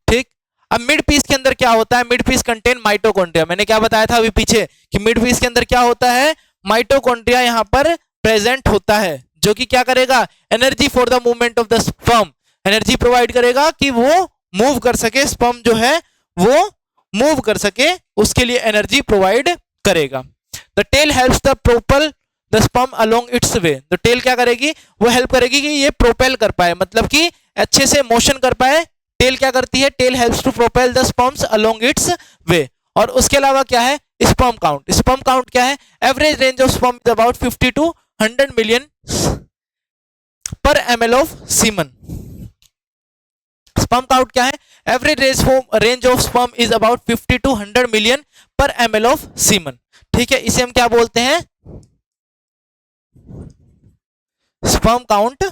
ठीक। अब मिड पीस के अंदर क्या होता है? Mid piece contain mitochondria. मैंने क्या बताया था अभी पीछे कि मिड पीस के अंदर क्या होता है? माइटोकॉन्ड्रिया यहां पर प्रेजेंट होता है, जो कि क्या करेगा? Energy for the movement of the sperm, energy provide करेगा कि वो मूव कर सके, स्पर्म जो है वो मूव कर सके, उसके लिए एनर्जी प्रोवाइड करेगा। The tail helps the propel the sperm along its way. The tail क्या करेगी? वो हेल्प करेगी कि ये प्रोपेल कर पाए, मतलब कि अच्छे से मोशन कर पाए। टेल क्या करती है? Tail helps to propel the sperms along its way. और उसके अलावा क्या है? Sperm count. स्पर्म काउंट क्या है? Average range of sperm is about 50 to 100 million पर ml of semen. Sperm count क्या है? Average range of sperm is about 50 to 100 million पर ml ऑफ सीमन, ठीक है। इसे हम क्या बोलते हैं? स्पर्म काउंट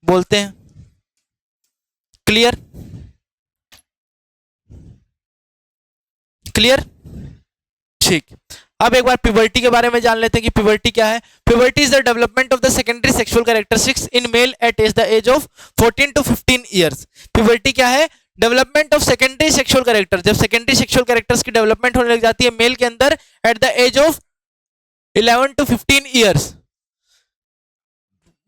बोलते हैं। क्लियर? क्लियर, ठीक। अब एक बार प्यूबर्टी के बारे में जान लेते हैं कि प्यूबर्टी क्या है। Puberty is the development of the secondary sexual characteristics in male at the age of 14 to 15 years. Puberty क्या है? Development of secondary sexual character. जब सेकेंडरी सेक्सुअल कैरेक्टर्स की डेवलपमेंट होने लग जाती है मेल के अंदर at the age of 11 to 15 years,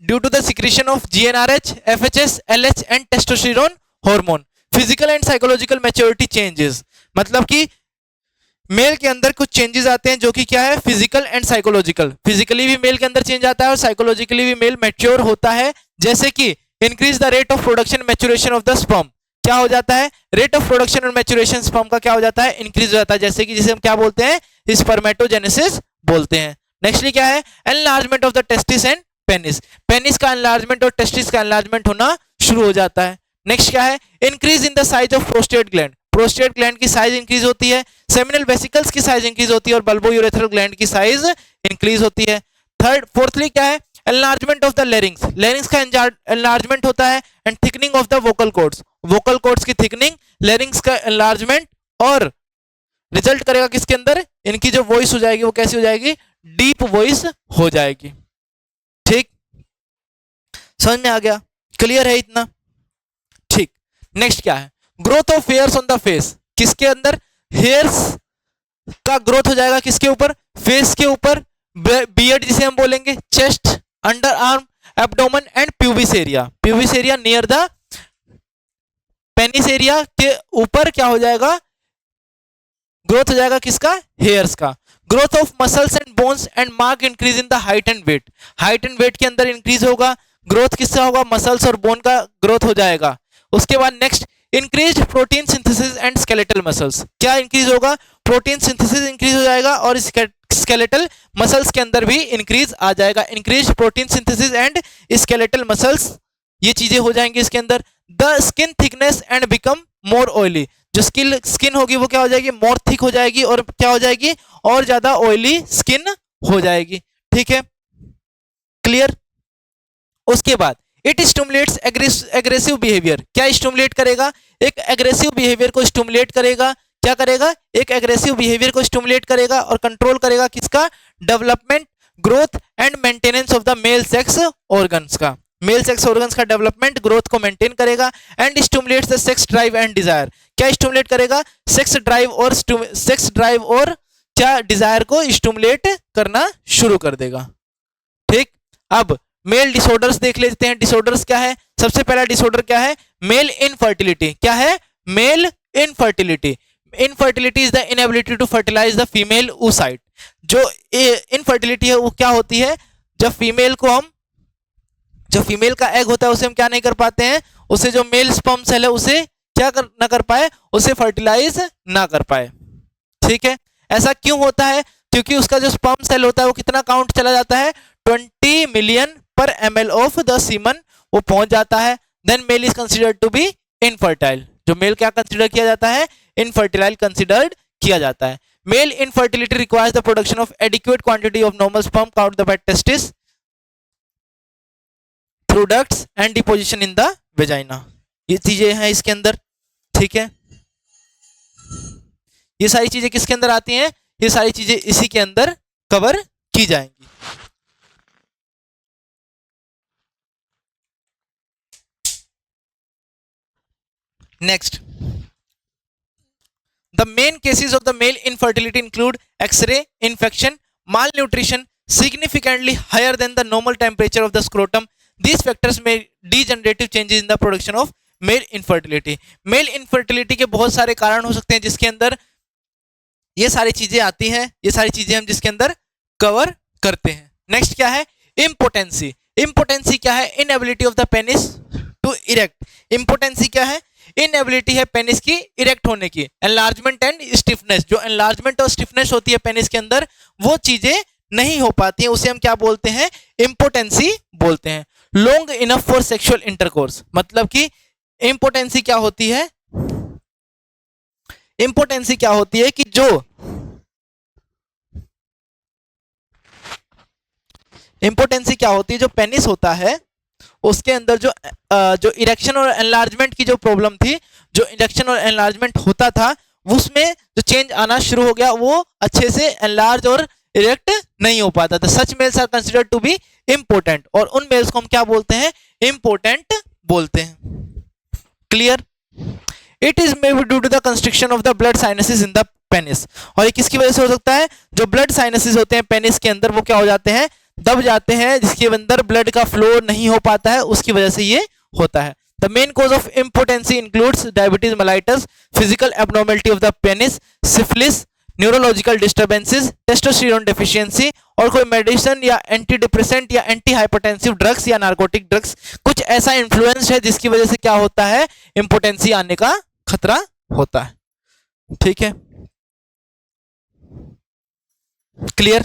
due to the secretion of GnRH, FHS, LH and testosterone hormone. Physical and psychological maturity changes, मतलब कि मेल के अंदर कुछ चेंजेस आते हैं, जो कि क्या है? Physical and psychological. फिजिकली भी मेल के अंदर चेंज आता है और साइकोलॉजिकली भी मेल मैच्योर होता है। जैसे कि increase the rate of production maturation of the sperm. क्या हो जाता है? रेट ऑफ प्रोडक्शन और मैच्योरेशन स्पर्म का क्या हो जाता है? इंक्रीज हो जाता है। जैसे कि जिसे हम क्या बोलते हैं? स्पर्मेटोजेनेसिस बोलते हैं। नेक्स्टली क्या है? Enlargement of the testis and penis. Penis का एनलार्जमेंट और टेस्टिस का एनलार्जमेंट होना शुरू हो जाता है। नेक्स्ट क्या है? Increase in the size of prostate gland. Prostate gland की साइज इंक्रीज होती है, सेमिनल वेसिकल्स की साइज इंक्रीज होती है और बल्बोयूरेथ्रल ग्लैंड की साइज इंक्रीज होती है। फोर्थली क्या है? Enlargement of the larynx. Larynx का एनलार्जमेंट होता है and thickening of the vocal cords. Vocal cords की थिकनिंग, लेरिंग्स का एनलार्जमेंट, और रिजल्ट करेगा किसके अंदर? इनकी जो वॉइस हो जाएगी वो कैसी हो जाएगी? डीप वॉइस हो जाएगी, ठीक। समझ में आ गया? क्लियर है इतना? ठीक। नेक्स्ट क्या है? Growth of hairs on the face. किसके अंदर? हेयर्स का ग्रोथ हो जाएगा किसके ऊपर? फेस के ऊपर। बियर्ड जिसे हम बोलेंगे, chest, under arm, abdomen and pubis area. Pubis area near the penis area के ऊपर क्या हो जाएगा? ग्रोथ हो जाएगा किसका? हेयर्स का। Growth of muscles and bones and mark increase in the height and weight. Height and weight के अंदर इंक्रीज होगा। ग्रोथ किसका होगा? मसल्स और बोन का ग्रोथ हो जाएगा। उसके बाद next, increase protein synthesis and skeletal muscles. क्या इंक्रीज होगा? प्रोटीन सिंथेसिस इंक्रीज हो जाएगा और स्केलेटल मसल्स के अंदर भी इंक्रीज आ जाएगा। Increase protein synthesis and skeletal muscles, ये चीजें हो जाएंगी इसके अंदर। The skin thickness and become more oily. जो स्किन होगी वो क्या हो जाएगी? मोर थिक हो जाएगी और क्या हो जाएगी? और ज्यादा ऑयली स्किन हो जाएगी, ठीक है। क्लियर? उसके बाद इट स्टिमुलेट्स एग्रेसिव बिहेवियर। क्या स्टिमुलेट करेगा? एक एग्रेसिव बिहेवियर को स्टिमुलेट करेगा। क्या करेगा? एक एग्रेसिव बिहेवियर को स्टिमुलेट करेगा और कंट्रोल करेगा किसका? Development, growth and maintenance of the male sex organs का। मेल सेक्स ऑर्गन्स का डेवलपमेंट, ग्रोथ को मेंटेन करेगा। And stimulates the sex drive and desire. क्या स्टिमुलेट करेगा? सेक्स ड्राइव और क्या डिजायर को स्टिमुलेट करना शुरू कर देगा, ठीक। अब मेल डिसऑर्डर्स देख लेते हैं। डिसऑर्डर्स क्या है? सबसे पहला डिसऑर्डर क्या है? Male infertility. क्या है? Male infertility. Infertility is the inability to fertilize the female oocyte। जो इनफर्टिलिटी है वो क्या होती है? जब फीमेल को हम, जो फीमेल का एग होता है उसे हम क्या नहीं कर पाते हैं, उसे जो मेल स्पर्म सेल है उसे क्या ना कर पाए, उसे फर्टिलाइज ना कर पाए। ठीक है, ऐसा क्यों होता है? क्योंकि उसका जो स्पर्म सेल होता है वो कितना काउंट चला जाता है, 20 मिलियन पर ml ऑफ द सीमन वो पहुंच जाता है। Then male is considered to be infertile. जो मेल क्या कंसिडर किया जाता है? इनफर्टाइल कंसिडर्ड किया जाता है। Male infertility requires the production of adequate quantity of normal sperm count the by testis through ducts and deposition in the vagina. ये चीजें हैं इसके अंदर। ठीक है, ये सारी चीजें किसके अंदर आती हैं? ये सारी चीजें इसी के अंदर कवर की जाएंगी। Next, the main causes of the male infertility include x ray infection, malnutrition, significantly higher than the normal temperature of the scrotum. These factors may degenerative changes in the production of male infertility. Male infertility के बहुत सारे कारण हो सकते हैं जिसके अंदर ये सारी चीजें आती हैं। ये सारी चीजें हम जिसके अंदर कवर करते हैं। नेक्स्ट क्या है? इम्पोटेंसी। इम्पोटेंसी क्या है? Inability of the penis to erect. Impotency क्या है? इनएबिलिटी है पेनिस की इरेक्ट होने की। एनलार्जमेंट एंड स्टिफनेस, जो एनलार्जमेंट और स्टिफनेस होती है पेनिस के अंदर वो चीजें नहीं हो पाती हैं, उसे हम क्या बोलते हैं? इम्पोटेंसी बोलते हैं। Long enough for sexual intercourse, मतलब कि इम्पोटेंसी क्या होती है? इम्पोटेंसी क्या होती है कि जो इम्पोटेंसी क्या होती है, जो पेनिस होता है उसके अंदर जो इरेक्शन और एनलार्जमेंट की जो प्रॉब्लम थी, जो इरेक्शन और एनलार्जमेंट होता था उसमें जो चेंज आना शुरू हो गया, वो अच्छे से एनलार्ज और इरेक्ट नहीं हो पाता था। Such males are considered to be important, और उन मेल्स को हम क्या बोलते हैं? इम्पोर्टेंट बोलते हैं। Clear? It is may be due to the constriction of the blood sinuses in the penis. और ये किसकी वजह से हो सकता है? जो ब्लड साइनसेस होते हैं पेनिस के अंदर वो क्या हो जाते हैं? दब जाते हैं, जिसके अंदर ब्लड का फ्लो नहीं हो पाता है, उसकी वजह से ये होता है। The main cause of impotency includes diabetes mellitus, physical abnormality of the penis, syphilis, neurological disturbances, testosterone deficiency, और कोई मेडिसिन या एंटी डिप्रेसेंट या एंटी हाइपरटेंसिव ड्रग्स या नार्कोटिक ड्रग्स कुछ ऐसा इन्फ्लुएंस है जिसकी वजह से क्या होता है? इम्पोटेंसी आने का खतरा होता है। ठीक है, क्लियर?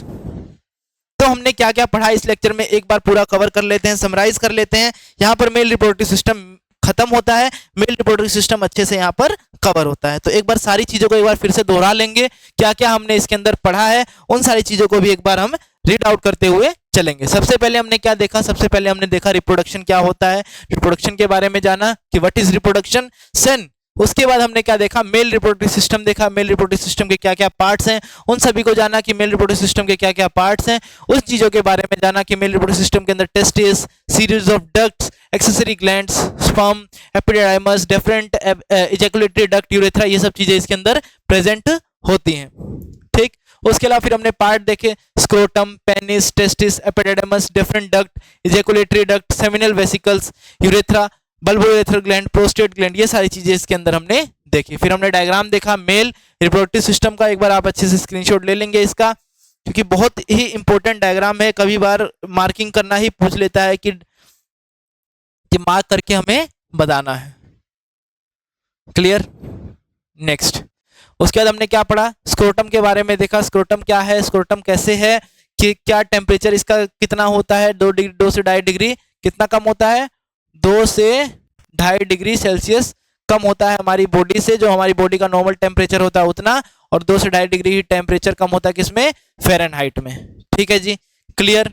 तो हमने क्या क्या पढ़ा इस लेक्चर में एक बार पूरा कवर कर लेते हैं, समराइज कर लेते हैं। यहाँ पर मेल रिप्रोडक्टिव सिस्टम खत्म होता है, मेल रिप्रोडक्टिव सिस्टम अच्छे से यहाँ पर कवर होता है। तो एक बार सारी चीजों को एक बार फिर से दोहरा लेंगे, क्या क्या हमने इसके अंदर पढ़ा है उन सारी चीजों को भी एक बार हम रीड आउट करते हुए चलेंगे। सबसे पहले हमने क्या देखा? सबसे पहले हमने देखा रिप्रोडक्शन क्या होता है, रिप्रोडक्शन के बारे में जाना कि व्हाट इज रिप्रोडक्शन। सेन उसके बाद हमने क्या देखा? मेल रिप्रोडक्टिव सिस्टम देखा, मेल रिप्रोडक्टिव सिस्टम के क्या क्या पार्ट्स हैं उन सभी को जाना कि मेल रिप्रोडक्टिव सिस्टम के क्या क्या पार्ट्स हैं, उस चीजों के बारे में जाना कि मेल रिप्रोडक्टिव सिस्टम के अंदर testis, series of ducts, accessory glands, sperm, epididymis, different ejaculatory duct, urethra, ये सब चीजें इसके अंदर प्रेजेंट होती हैं। ठीक, उसके अलावा फिर हमने पार्ट देखे, scrotum, penis, testis, epididymis, different duct, ejaculatory duct, seminal vesicles, urethra, bulbourethral gland, prostate gland, ये सारी चीजें इसके अंदर हमने देखी। फिर हमने डायग्राम देखा मेल रिप्रोडक्टिव सिस्टम का, एक बार आप अच्छे से स्क्रीनशॉट ले लेंगे इसका, क्योंकि बहुत ही इंपॉर्टेंट डायग्राम है। कभी बार मार्किंग करना ही पूछ लेता है कि मार्क करके हमें बताना है। क्लियर? नेक्स्ट, उसके बाद हमने क्या पढ़ा? स्क्रोटम के बारे में देखा। स्क्रोटम क्या है, स्क्रोटम कैसे है, कि क्या टेम्परेचर इसका कितना होता है? 2 से 2.5 डिग्री कितना कम होता है? 2 से 2.5 डिग्री सेल्सियस कम होता है हमारी बॉडी से, जो हमारी बॉडी का नॉर्मल टेम्परेचर होता है उतना, और 2 से 2.5 डिग्री टेम्परेचर कम होता है किसमें? फ़ारेनहाइट में। ठीक है जी, क्लियर?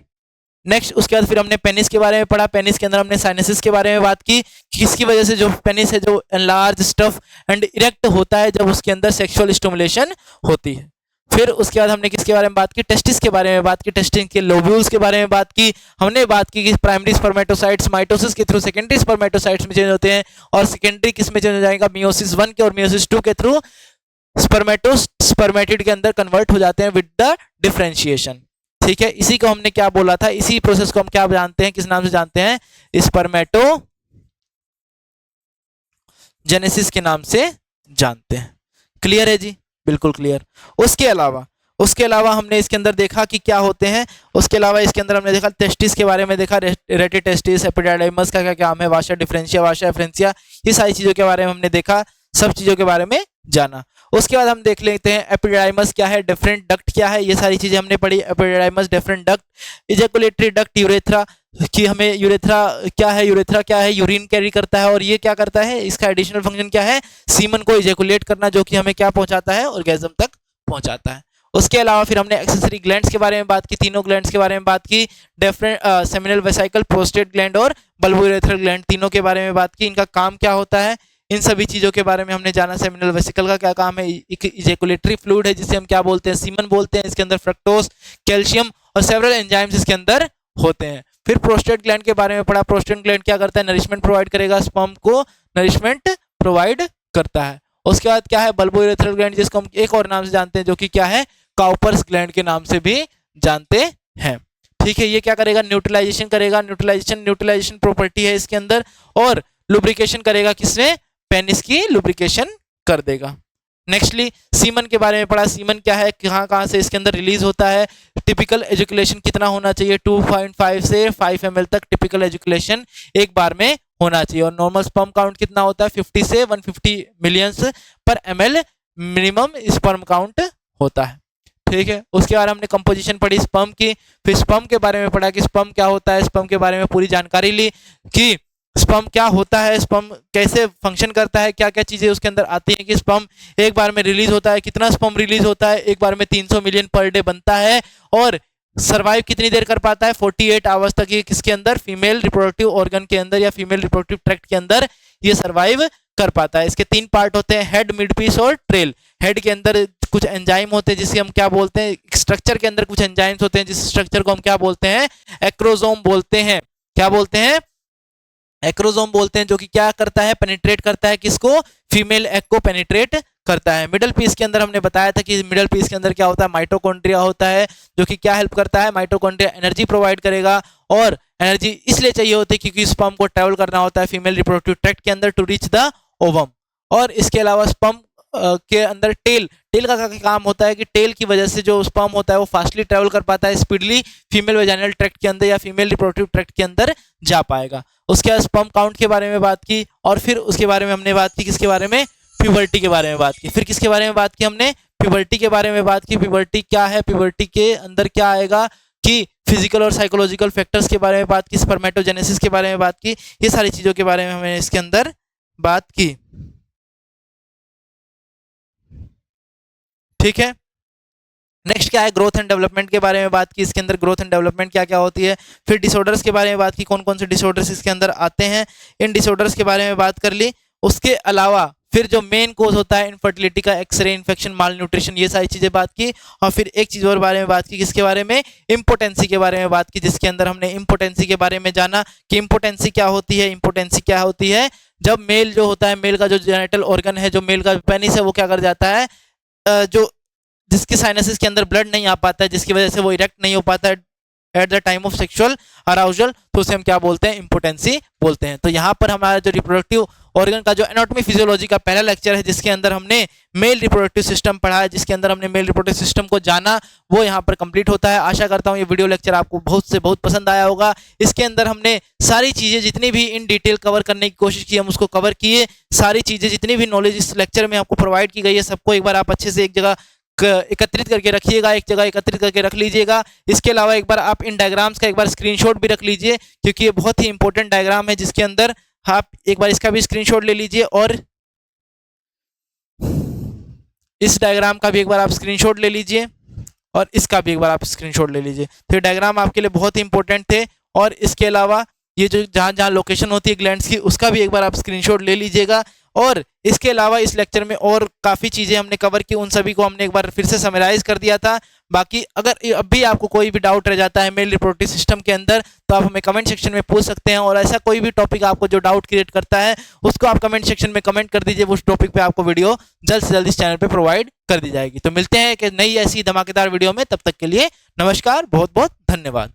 नेक्स्ट, उसके बाद फिर हमने पेनिस के बारे में पढ़ा। पेनिस के अंदर हमने साइनसिस के बारे में बात की, किसकी वजह से जो पेनिस है जो एनलार्ज, स्टफ एंड इरेक्ट होता है जब उसके अंदर सेक्सुअल स्टिमुलेशन होती है। फिर उसके बाद हमने किसके बारे में बात की? टेस्टिस के बारे में बात की, टेस्टिस के लोब्यूल्स के बारे में बात की। हमने बात की कि प्राइमरी स्पर्मेटोसाइट्स माइटोसिस के थ्रू सेकेंडरी स्पर्मेटोसाइट्स में चेंज होते हैं, और सेकेंडरी किस में चेंज हो जाएगा? मियोसिस 1 के और मियोसिस 2 के थ्रू स्पर्मेटिड के अंदर कन्वर्ट हो जाते हैं विद द डिफरेंशिएशन। ठीक है, इसी को हमने क्या बोला था, इसी प्रोसेस को हम क्या जानते हैं, किस नाम से जानते हैं, स्पर्मेटोजेनेसिस के नाम से जानते हैं। क्लियर है जी, बिल्कुल क्लियर। उसके अलावा हमने इसके अंदर देखा कि क्या होते हैं, उसके अलावा इसके अंदर हमने देखा टेस्टिस के बारे में देखा, रेटी टेस्टिस, एपिडाइडिमस का क्या काम है, वाशा डिफरेंशिया, वाशा एफरेंशिया, ये सारी चीजों के बारे में हमने देखा, सब चीजों के बारे में जाना। उसके बाद हम देख लेते हैं एपिडाइडिमस क्या है, डिफरेंट डक्ट क्या है, ये सारी चीजें हमने पढ़ी। Epididymis, deferent duct, ejaculatory duct, urethra कि हमें यूरेथ्रा क्या है, यूरिन कैरी करता है और ये क्या करता है, इसका एडिशनल फंक्शन क्या है, सीमन को इजैकुलेट करना, जो कि हमें क्या पहुंचाता है, ऑर्गेज्म तक पहुंचाता है। उसके अलावा फिर हमने एक्सेसरी ग्लैंड्स के बारे में बात की, तीनों ग्लैंड्स के बारे में बात की, different seminal vesicle, prostate gland और बल्बोयूरेथ्रल ग्लैंड, तीनों के बारे में बात की, इनका काम क्या होता है, इन सभी चीजों के बारे में हमने जाना। सेमिनल वेसिकल का क्या काम है, इजैकुलेटरी फ्लूइड है जिसे हम क्या बोलते हैं, सीमन बोलते हैं, इसके अंदर फ्रक्टोज, कैल्शियम और सेवरल एंजाइम्स इसके अंदर होते हैं। फिर प्रोस्टेट ग्लैंड के बारे में पढ़ा, प्रोस्टेट ग्लैंड क्या करता है, नरिशमेंट प्रोवाइड करेगा, स्पर्म को नरिशमेंट प्रोवाइड करता है। उसके बाद क्या है, बल्बोयूरेथ्रल ग्लैंड, जिसको हम एक और नाम से जानते हैं, जो कि क्या है, काउपर्स ग्लैंड के नाम से भी जानते हैं। ठीक है, ये क्या करेगा, न्यूट्रलाइजेशन करेगा, न्यूट्रलाइजेशन प्रॉपर्टी है इसके अंदर, और लुब्रिकेशन करेगा, किसमें, पेनिस की लुब्रिकेशन कर देगा। नेक्स्टली सीमन के बारे में पढ़ा, सीमन क्या है, कहाँ कहाँ से इसके अंदर रिलीज होता है, टिपिकल एजुकुलेशन कितना होना चाहिए, 2.5 से 5 ml तक टिपिकल एजुकुलेशन एक बार में होना चाहिए, और नॉर्मल स्पर्म काउंट कितना होता है, 50 से 150 मिलियंस पर ml मिनिमम स्पर्म काउंट होता है। ठीक है, उसके बाद हमने कंपोजिशन पढ़ी स्पर्म की, फिर स्पर्म के बारे में पढ़ा कि स्पर्म क्या होता है, स्पर्म के बारे में पूरी जानकारी ली कि स्पर्म क्या होता है, स्पर्म कैसे फंक्शन करता है, क्या क्या चीजें उसके अंदर आती हैं, कि स्पर्म एक बार में रिलीज होता है, कितना स्पर्म रिलीज होता है, एक बार में 300 मिलियन पर डे बनता है, और सर्वाइव कितनी देर कर पाता है, 48 आवर्स तक, ये किसके अंदर, फीमेल रिप्रोडक्टिव ऑर्गन के अंदर या फीमेल रिप्रोडक्टिव ट्रैक्ट के अंदर ये सर्वाइव कर पाता है। इसके 3 पार्ट होते हैं, हेड, मिड पीस और ट्रेल। हेड के अंदर कुछ एंजाइम होते हैं जिसे हम क्या बोलते हैं, स्ट्रक्चर के अंदर कुछ एंजाइम्स होते हैं जिस स्ट्रक्चर को हम क्या बोलते हैं, एक्रोसोम बोलते हैं। क्या बोलते हैं, एक्रोसोम बोलते हैं, जो कि क्या करता है, पेनिट्रेट करता है, किसको, फीमेल एग को पेनिट्रेट करता है। मिडल पीस के अंदर हमने बताया था कि मिडल पीस के अंदर क्या होता है, माइटोकॉन्ड्रिया होता है, जो कि क्या हेल्प करता है, माइटोकॉन्ड्रिया एनर्जी प्रोवाइड करेगा, और एनर्जी इसलिए चाहिए होती है क्योंकि स्पर्म को ट्रैवल करना होता है फीमेल रिप्रोडक्टिव ट्रैक्ट के अंदर टू रीच द ओवम। और इसके अलावा स्पर्म के अंदर टेल का काम होता है कि टेल की वजह से जो स्पर्म होता है वो फास्टली ट्रैवल कर पाता है, स्पीडली फीमेल वेजाइनल ट्रैक्ट के अंदर या फीमेल रिप्रोडक्टिव ट्रैक्ट के अंदर जा पाएगा। उसके बाद स्पर्म काउंट के बारे में बात की, और फिर उसके बारे में हमने बात की, किसके बारे में, प्यूबर्टी के बारे में बात की। फिर किसके बारे में बात की हमने, प्यूबर्टी के बारे में बात की। प्यूबर्टी क्या है, प्यूबर्टी के अंदर क्या आएगा, कि फिजिकल और साइकोलॉजिकल फैक्टर्स के बारे में बात की, स्पर्मेटोजेनेसिस के बारे में बात की, ये सारी चीजों के बारे में हमने इसके अंदर बात की। ठीक है, नेक्स्ट क्या है, ग्रोथ एंड डेवलपमेंट के बारे में बात की, इसके अंदर ग्रोथ एंड डेवलपमेंट क्या क्या होती है। फिर डिसऑर्डर्स के बारे में बात की, कौन कौन से डिसऑर्डर्स इसके अंदर आते हैं, इन डिसऑर्डर्स के बारे में बात कर ली। उसके अलावा फिर जो मेन कोज होता है इनफर्टिलिटी का, एक्सरे इन्फेक्शन, माल न्यूट्रिशन, ये सारी चीजें बात की। और फिर एक चीज और बारे में बात की, किसके बारे में, इम्पोटेंसी के बारे में बात की, जिसके अंदर हमने इम्पोटेंसी के बारे में जाना कि इम्पोटेंसी क्या होती है। इम्पोटेंसी क्या होती है, जब मेल जो होता है, मेल का जो जेनिटल ऑर्गन है, जो मेल का पेनिस है, वो क्या कर जाता है, जो जिसके साइनसेस के अंदर ब्लड नहीं आ पाता है, जिसकी वजह से वो इरेक्ट नहीं हो पाता है at the time of sexual arousal, तो उसे हम क्या बोलते हैं, इम्पोटेंसी बोलते हैं। तो यहाँ पर हमारा जो रिप्रोडक्टिव ऑर्गन का जो एनाटॉमी फिजियोलॉजी का पहला लेक्चर है, जिसके अंदर हमने मेल रिप्रोडक्टिव सिस्टम पढ़ा है, जिसके अंदर हमने मेल रिप्रोडक्टिव सिस्टम को जाना, वो यहाँ पर कंप्लीट होता है। आशा करता हूँ ये वीडियो लेक्चर आपको बहुत से बहुत पसंद आया होगा। इसके अंदर हमने सारी चीजें जितनी भी इन डिटेल कवर करने की कोशिश की, हम उसको कवर किए। सारी चीजें जितनी भी नॉलेज इस लेक्चर में आपको प्रोवाइड की गई है, सबको एक बार आप अच्छे से एक जगह एकत्रित करके रखिएगा, एक जगह एकत्रित करके रख लीजिएगा। इसके अलावा एक बार आप इन डायग्राम्स का एक बार स्क्रीनशॉट भी रख लीजिए, क्योंकि ये बहुत ही इंपॉर्टेंट डायग्राम है, जिसके अंदर आप एक बार इसका भी स्क्रीनशॉट ले लीजिए, और इस डायग्राम का भी एक बार आप स्क्रीनशॉट ले लीजिए, और इसका भी एक बार आप स्क्रीनशॉट ले लीजिए। तो ये डायग्राम आपके लिए बहुत ही इंपॉर्टेंट थे। और इसके अलावा ये जो जहाँ जहाँ लोकेशन होती है ग्लैंड्स की, उसका भी एक बार आप स्क्रीनशॉट ले लीजिएगा। और इसके अलावा इस लेक्चर में और काफ़ी चीज़ें हमने कवर की, उन सभी को हमने एक बार फिर से समराइज कर दिया था। बाकी अगर अब भी आपको कोई भी डाउट रह जाता है मेल रिप्रोडक्टिव सिस्टम के अंदर, तो आप हमें कमेंट सेक्शन में पूछ सकते हैं, और ऐसा कोई भी टॉपिक आपको जो डाउट क्रिएट करता है उसको आप कमेंट सेक्शन में कमेंट कर दीजिए, उस टॉपिक पे आपको वीडियो जल्द से जल्द इस चैनल पे प्रोवाइड कर दी जाएगी। तो मिलते हैं एक नई ऐसी धमाकेदार वीडियो में, तब तक के लिए नमस्कार, बहुत बहुत धन्यवाद।